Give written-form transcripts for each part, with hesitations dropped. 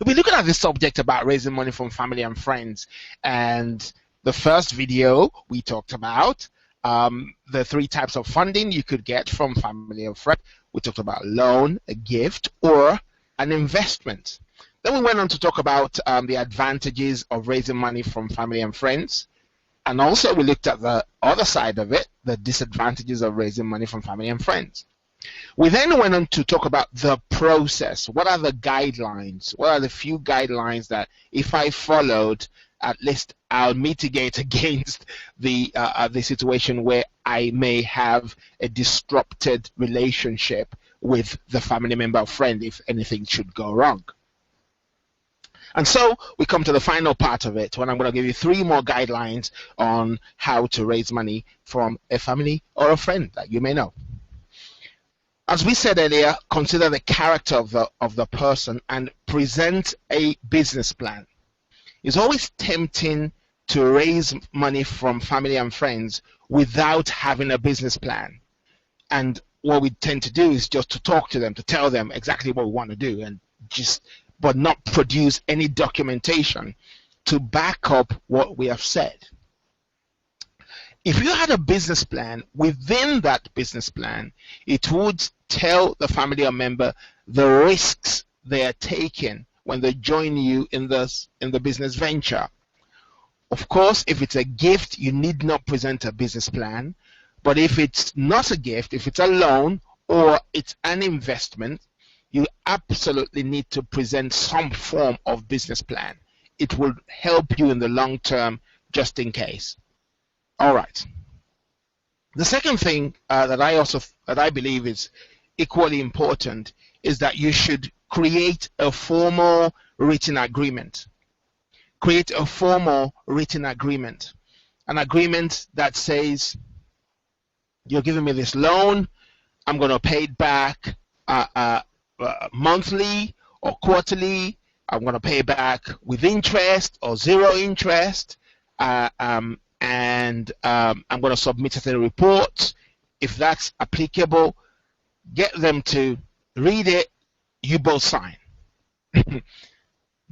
We'll be looking at this subject about raising money from family and friends. And the first video we talked about the 3 types of funding you could get from family and friends. We talked about loan, a gift, or an investment. Then we went on to talk about the advantages of raising money from family and friends. And also we looked at the other side of it, the disadvantages of raising money from family and friends. We then went on to talk about the process. What are the guidelines? What are the few guidelines that if I followed, at least I'll mitigate against the situation where I may have a disrupted relationship with the family member or friend if anything should go wrong. And so we come to the final part of it when I'm going to give you 3 more guidelines on how to raise money from a family or a friend that you may know. As we said earlier, consider the character of the person and present a business plan. It's always tempting to raise money from family and friends without having a business plan. And what we tend to do is just to talk to them, to tell them exactly what we want to do, and but not produce any documentation to back up what we have said. If you had a business plan, within that business plan, it would tell the family or member the risks they are taking when they join you in the business venture. Of course, if it's a gift, you need not present a business plan. But if it's not a gift, if it's a loan or it's an investment, you absolutely need to present some form of business plan. It will help you in the long term, just in case. All right. The second thing that I believe is equally important is that you should create a formal written agreement. Create a formal written agreement. An agreement that says, you're giving me this loan, I'm going to pay it back monthly or quarterly. I'm going to pay back with interest or 0 interest. And I'm going to submit certain reports. If that's applicable, get them to read it, you both sign.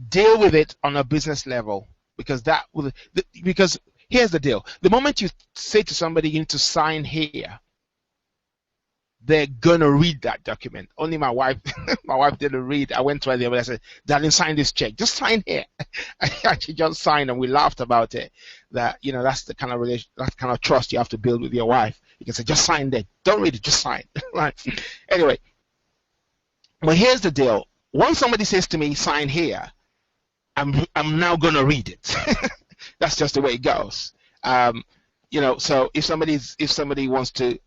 Deal with it on a business level, because here's the deal. The moment you say to somebody you need to sign here, they're gonna read that document. Only my wife didn't read. I went to her the other day, I said, "Darling, sign this check. Just sign here." And she just signed, and we laughed about it. That that's the kind of that kind of trust you have to build with your wife. You can say, "Just sign there. Don't read it. Just sign." Right? Anyway, but here's the deal. Once somebody says to me, "Sign here," I'm now gonna read it. That's just the way it goes. So if somebody wants to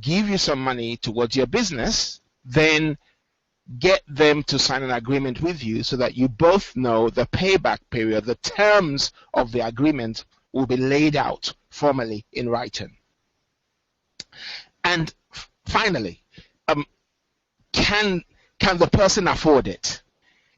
give you some money towards your business, then get them to sign an agreement with you so that you both know the payback period. The terms of the agreement will be laid out formally in writing. And finally, can the person afford it?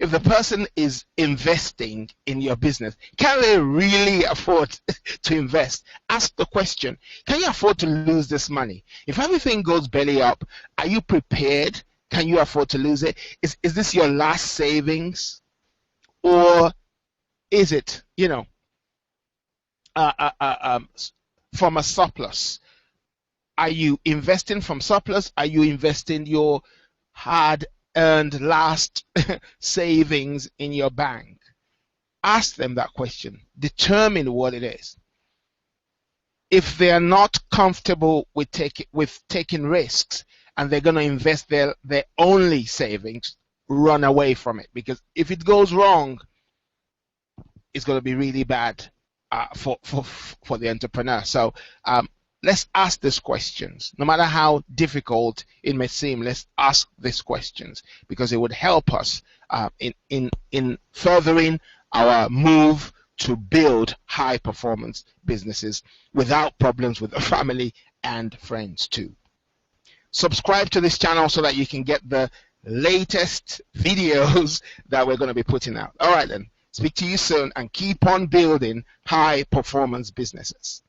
If the person is investing in your business, can they really afford to invest? Ask the question, can you afford to lose this money? If everything goes belly up, are you prepared? Can you afford to lose it? Is this your last savings? Or is it, from a surplus? Are you investing from surplus? Are you investing your hard-earned last savings in your bank? Ask them that question. Determine what it is. If they are not comfortable with taking risks and they're going to invest their only savings, run away from it, because if it goes wrong, it's going to be really bad for the entrepreneur. So let's ask these questions. No matter how difficult it may seem, let's ask these questions, because it would help us in furthering our move to build high performance businesses without problems with the family and friends too. Subscribe to this channel so that you can get the latest videos that we're going to be putting out. All right then, speak to you soon, and keep on building high performance businesses.